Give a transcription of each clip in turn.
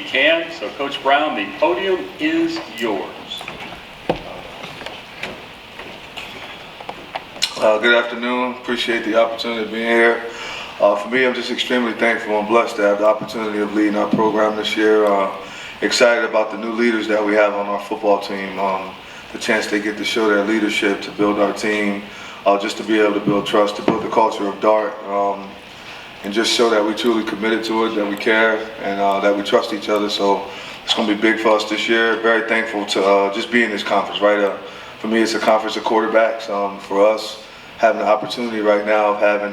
can. So, Coach Brown, the podium is yours. Good afternoon. Appreciate the opportunity of being here. For me, I'm just extremely thankful and blessed to have the opportunity of leading our program this year. Excited about the new leaders that we have on our football team. The chance they get to show their leadership, to build our team, just to be able to build trust, to build the culture of Dart, and just show that we truly committed to it, that we care, and that we trust each other. So it's going to be big for us this year. Very thankful to just be in this conference, right? For me, it's a conference of quarterbacks. For us, having the opportunity right now of having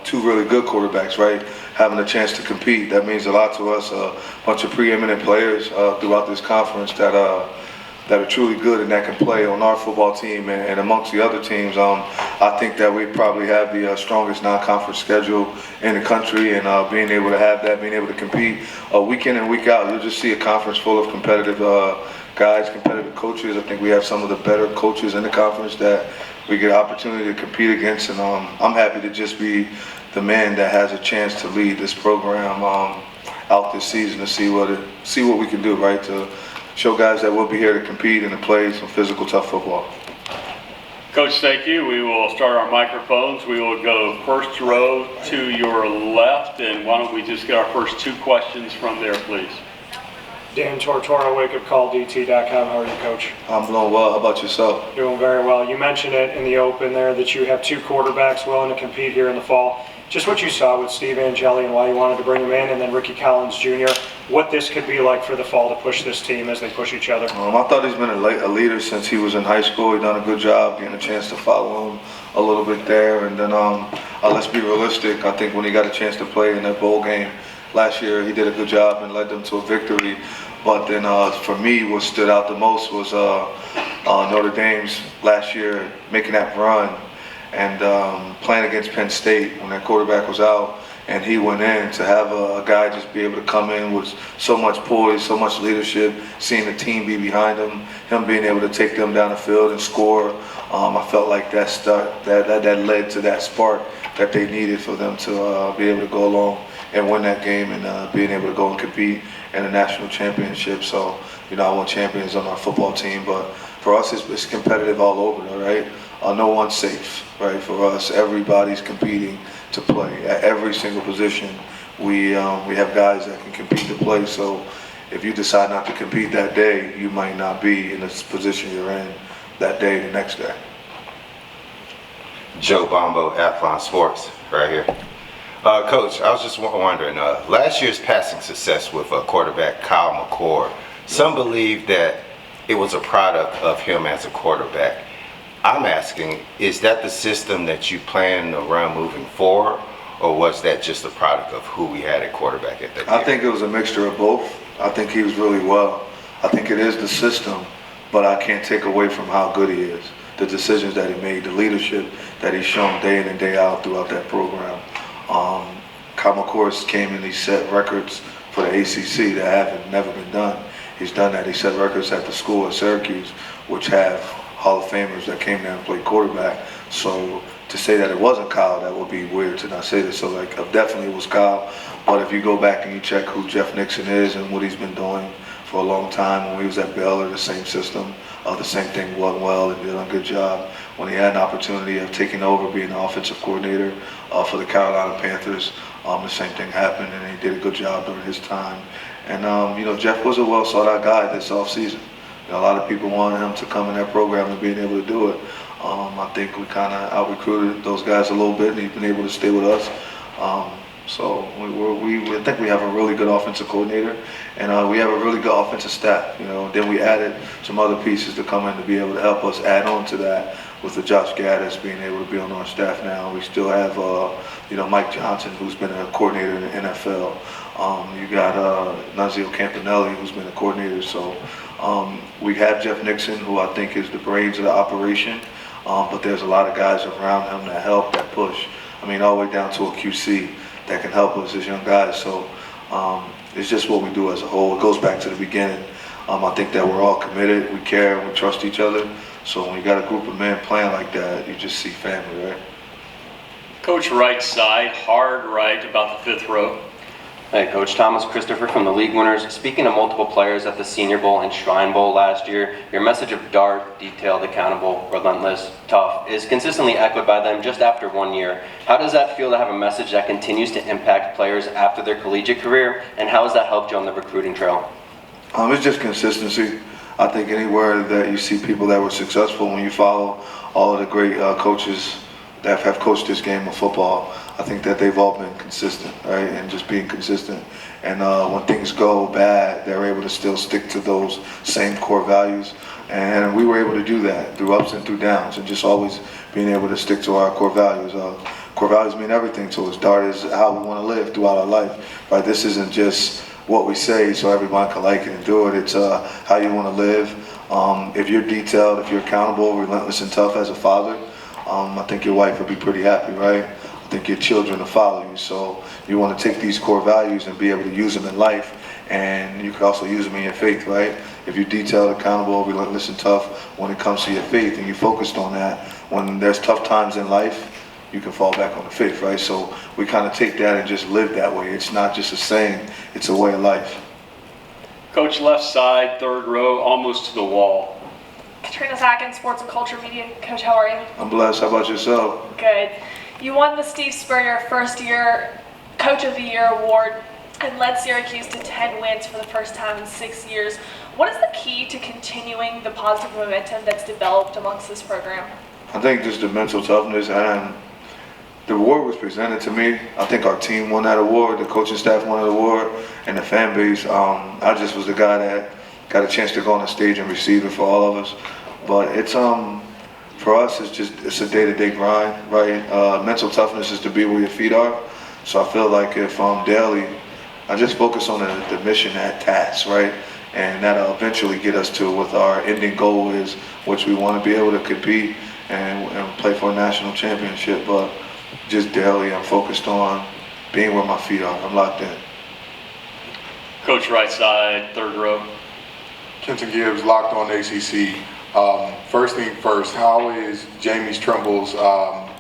two really good quarterbacks, right? Having a chance to compete, that means a lot to us. A bunch of preeminent players throughout this conference that are truly good and that can play on our football team and amongst the other teams. I think that we probably have the strongest non-conference schedule in the country, and being able to have that, being able to compete week in and week out, you'll just see a conference full of competitive guys, competitive coaches. I think we have some of the better coaches in the conference that we get an opportunity to compete against, and I'm happy to just be the man that has a chance to lead this program out this season, to see what we can do, right? To show guys that we'll be here to compete and to play some physical, tough football. Coach, thank you. We will start our microphones. We will go first row to your left, and why don't we just get our first two questions from there, please. Dan Tortora, wakeupcalldt.com. How are you, Coach? I'm doing well. How about yourself? Doing very well. You mentioned it in the open there that you have two quarterbacks willing to compete here in the fall. Just what you saw with Steve Angeli and why you wanted to bring him in, and then Ricky Collins Jr., what this could be like for the fall to push this team as they push each other. I thought he's been a leader since he was in high school. He's done a good job getting a chance to follow him a little bit there. And then let's be realistic. I think when he got a chance to play in that bowl game last year, he did a good job and led them to a victory. But then for me, what stood out the most was Notre Dame's last year making that run and playing against Penn State when that quarterback was out, and he went in. To have a guy just be able to come in with so much poise, so much leadership, seeing the team be behind him being able to take them down the field and score. I felt like that led to that spark that they needed for them to be able to go along and win that game, and being able to go and compete in a national championship. So, I want champions on our football team, but for us, it's competitive all over, all right? No one's safe, right? For us, everybody's competing to play at every single position. We have guys that can compete to play. So, if you decide not to compete that day, you might not be in the position you're in that day, the next day. Joe Bombo, Athlon Sports, right here. Coach, I was just wondering, last year's passing success with quarterback Kyle McCord, some believe that it was a product of him as a quarterback. I'm asking, is that the system that you plan to run moving forward, or was that just a product of who we had at quarterback at that time? I think it was a mixture of both. I think he was really well. I think it is the system, but I can't take away from how good he is, the decisions that he made, the leadership that he's shown day in and day out throughout that program. Kyle McCord came and he set records for the ACC that have never been done. He's done that. He set records at the school at Syracuse, which have Hall of Famers that came there and played quarterback. So to say that it wasn't Kyle, that would be weird to not say that. So definitely it was Kyle. But if you go back and you check who Jeff Nixon is and what he's been doing for a long time, when he was at Baylor, the same system, the same thing went well and did a good job. When he had an opportunity of taking over, being the offensive coordinator for the Carolina Panthers, the same thing happened, and he did a good job during his time. And Jeff was a well sought out guy this offseason. A lot of people wanted him to come in that program and being able to do it. I think we kind of out-recruited those guys a little bit, and he's been able to stay with us. So I think we have a really good offensive coordinator, and we have a really good offensive staff. Then we added some other pieces to come in to be able to help us add on to that, with the Josh Gaddis being able to be on our staff now. We still have Mike Johnson, who's been a coordinator in the NFL. You got Nunzio Campanelli, who's been a coordinator. So we have Jeff Nixon, who I think is the brains of the operation. But there's a lot of guys around him that help, that push. All the way down to a QC that can help us as young guys. So it's just what we do as a whole. It goes back to the beginning. I think that we're all committed, we care, we trust each other. So when you got a group of men playing like that, you just see family, right? Coach, right side, hard right, about the fifth row. Hey, Coach Thomas Christopher from the League Winners. Speaking to multiple players at the Senior Bowl and Shrine Bowl last year, your message of DART, detailed, accountable, relentless, tough, is consistently echoed by them just after 1 year. How does that feel to have a message that continues to impact players after their collegiate career, and how has that helped you on the recruiting trail? It's just consistency. I think anywhere that you see people that were successful, when you follow all of the great coaches that have coached this game of football, I think that they've all been consistent, right? And just being consistent. And when things go bad, they're able to still stick to those same core values. And we were able to do that through ups and through downs, and just always being able to stick to our core values. Core values mean everything to us. DART is how we want to live throughout our life, right? This isn't just what we say so everyone can like it and do it. It's how you want to live. If you're detailed, if you're accountable, relentless, and tough as a father, I think your wife will be pretty happy, right? I think your children will follow you. So you want to take these core values and be able to use them in life, and you can also use them in your faith, right? If you're detailed, accountable, relentless, and tough when it comes to your faith, and you're focused on that, when there's tough times in life, you can fall back on the faith, right? So we kind of take that and just live that way. It's not just a saying, it's a way of life. Coach, left side, third row, almost to the wall. Katrina Sacken, Sports and Culture Media. Coach, how are you? I'm blessed. How about yourself? Good. You won the Steve Spurrier First Year Coach of the Year award and led Syracuse to 10 wins for the first time in 6 years. What is the key to continuing the positive momentum that's developed amongst this program? I think just the mental toughness, and the award was presented to me. I think our team won that award, the coaching staff won that award, and the fan base. I just was the guy that got a chance to go on the stage and receive it for all of us. But it's for us, it's a day-to-day grind, right? Mental toughness is to be where your feet are. So I feel like if daily, I just focus on the mission at task, right? And that'll eventually get us to what our ending goal is, which we want to be able to compete and play for a national championship. But just daily, I'm focused on being where my feet are. I'm locked in. Coach, right side, third row. Kenton Gibbs, Locked On ACC. First thing first, how is Jamie's Trimble's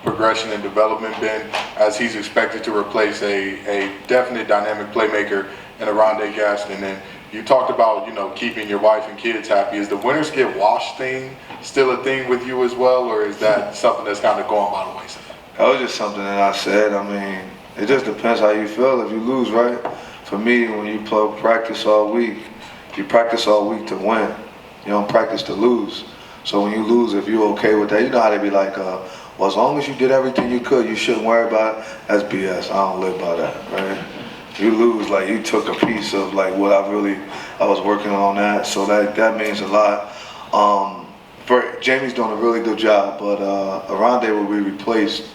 progression and development been as he's expected to replace a definite dynamic playmaker in Aronde Gaston? And you talked about, keeping your wife and kids happy. Is the winners get washed thing still a thing with you as well, or is that something that's kind of going by the wayside? That was just something that I said. I mean, it just depends how you feel if you lose, right? For me, when you practice all week, you practice all week to win. You don't practice to lose. So when you lose, if you're okay with that, you know how they be like, well, as long as you did everything you could, you shouldn't worry about it. That's BS. I don't live by that, right? You lose, like you took a piece of like what I was working on that. So that means a lot. Jamie's doing a really good job, but Aronde will be replaced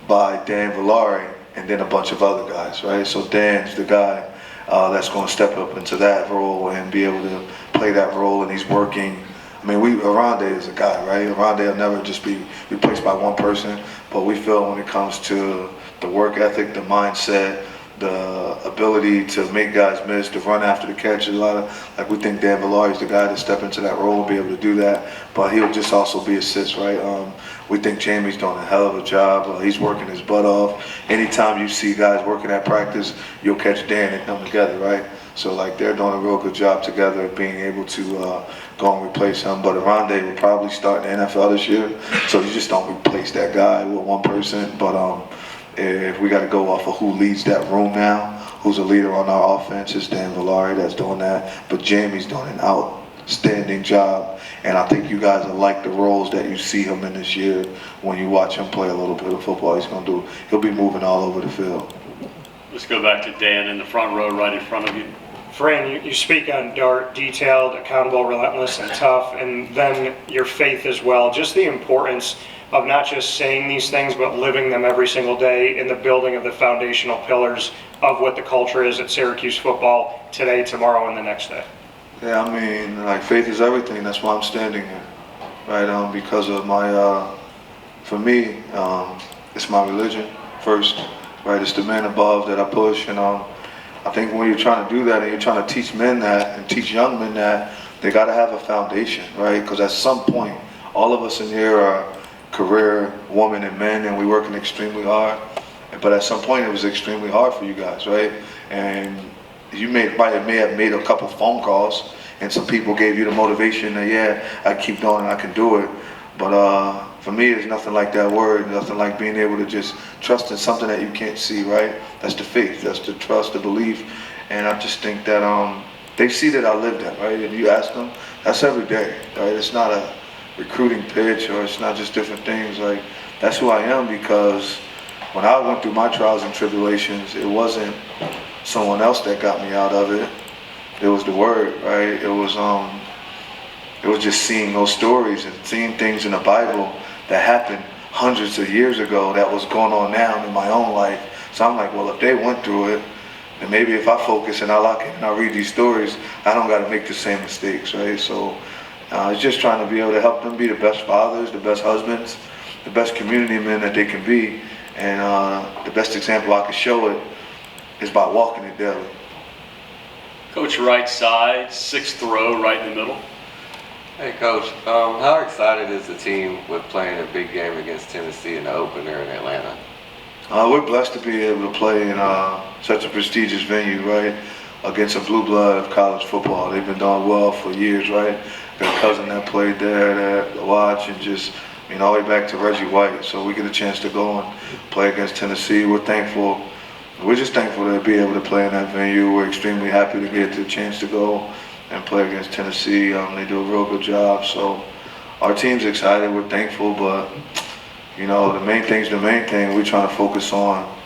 by Dan Villari and then a bunch of other guys, right? So Dan's the guy that's going to step up into that role and be able to play that role, and he's working. I mean, Aronde is a guy, right? Aronde will never just be replaced by one person, but we feel when it comes to the work ethic, the mindset, the ability to make guys miss, to run after the catch, a lot of, like we think Dan Villari is the guy to step into that role and be able to do that, but he'll just also be assist, right? We think Jamie's doing a hell of a job. He's working his butt off. Anytime you see guys working at practice, you'll catch Dan and them together, right? So like they're doing a real good job together of being able to go and replace him. But Aronde will probably start in the NFL this year, so you just don't replace that guy with one person. But if we got to go off of who leads that room now, who's a leader on our offense, it's Dan Villari that's doing that. But Jamie's doing an outstanding job, and I think you guys will like the roles that you see him in this year when you watch him play a little bit of football. He'll be moving all over the field. Let's go back to Dan in the front row, right in front of you. Fran, you speak on DART, detailed, accountable, relentless, and tough, and then your faith as well. Just the importance of not just saying these things, but living them every single day in the building of the foundational pillars of what the culture is at Syracuse football today, tomorrow, and the next day. Yeah, I mean, like faith is everything. That's why I'm standing here, right? Because of my, for me, it's my religion first, right? It's the man above that I push, and I think when you're trying to do that and you're trying to teach men that and teach young men that, they got to have a foundation, right? Because at some point, all of us in here are career women and men, and we're working extremely hard. But at some point, it was extremely hard for you guys, right? And you may have made a couple phone calls, and some people gave you the motivation that, yeah, I keep doing it, I can do it. But for me, it's nothing like that word, nothing like being able to just trust in something that you can't see, right? That's the faith, that's the trust, the belief. And I just think that they see that I live that, right? And you ask them, that's every day, right? It's not a recruiting pitch, or it's not just different things. Like, that's who I am, because when I went through my trials and tribulations, it wasn't someone else that got me out of it. It was the word, right? It was just seeing those stories and seeing things in the Bible that happened hundreds of years ago that was going on now in my own life. So I'm like, well, if they went through it, then maybe if I focus and I lock in and I read these stories, I don't got to make the same mistakes, right? So it's just trying to be able to help them be the best fathers, the best husbands, the best community men that they can be. And the best example I can show it is by walking it daily. Coach, right side, 6th row, right in the middle. Hey Coach, how excited is the team with playing a big game against Tennessee in the opener in Atlanta? We're blessed to be able to play in such a prestigious venue, right? Against a blue blood of college football. They've been doing well for years, right? Got a cousin that played there that watch, and just, all the way back to Reggie White. So we get a chance to go and play against Tennessee. We're thankful. We're just thankful to be able to play in that venue. We're extremely happy to get the chance to go and play against Tennessee. They do a real good job. So our team's excited. We're thankful, but the main thing's the main thing. We're trying to focus on,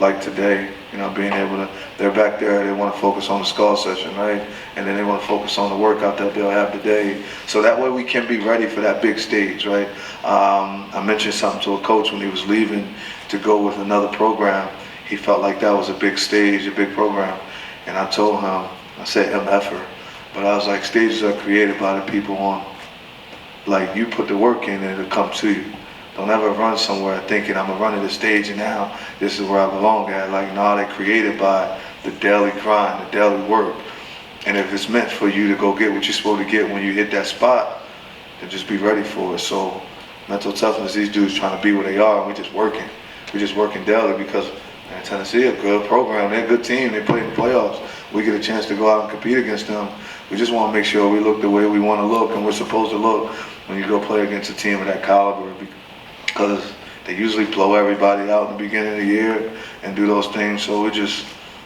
like today, being able to, they're back there, they want to focus on the skull session, right? And then they want to focus on the workout that they'll have today. So that way we can be ready for that big stage, right? I mentioned something to a coach when he was leaving to go with another program. He felt like that was a big stage, a big program. And I told him, I said MFer, but I was like, stages are created by the people on, like, you put the work in and it'll come to you. Don't ever run somewhere thinking I'm gonna run to the stage and now this is where I belong at. Like, no, they're created by the daily grind, the daily work. And if it's meant for you to go get what you're supposed to get when you hit that spot, then just be ready for it. So mental toughness, these dudes trying to be where they are, and we're just working. We're just working daily because Tennessee, a good program, they're a good team, they play in the playoffs. We get a chance to go out and compete against them. We just want to make sure we look the way we want to look and we're supposed to look when you go play against a team of that caliber, because they usually blow everybody out in the beginning of the year and do those things. So we're just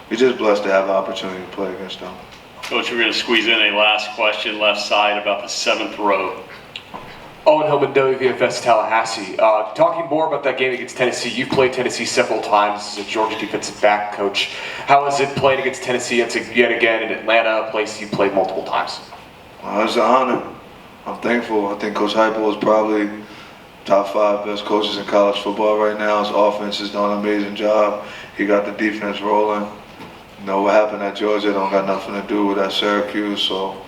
blessed to have the opportunity to play against them. Coach, we're going to squeeze in a last question, left side, about the 7th row. Owen Helman, WVFS Tallahassee. Talking more about that game against Tennessee, you've played Tennessee several times as a Georgia defensive back coach. How is it playing against Tennessee yet again in Atlanta, a place you played multiple times? It's an honor. I'm thankful. I think Coach Heupel is probably top 5 best coaches in college football right now. His offense is doing an amazing job. He got the defense rolling. What happened at Georgia don't got nothing to do with that Syracuse. So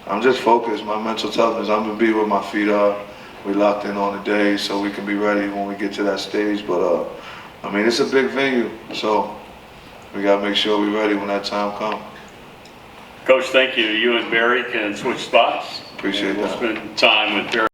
I'm just focused. My mental toughness, I'm going to be where my feet are. We locked in on the day so we can be ready when we get to that stage. But, it's a big venue, so we got to make sure we're ready when that time comes. Coach, thank you. You and Barry can switch spots. Appreciate We'll that. spend time with Barry.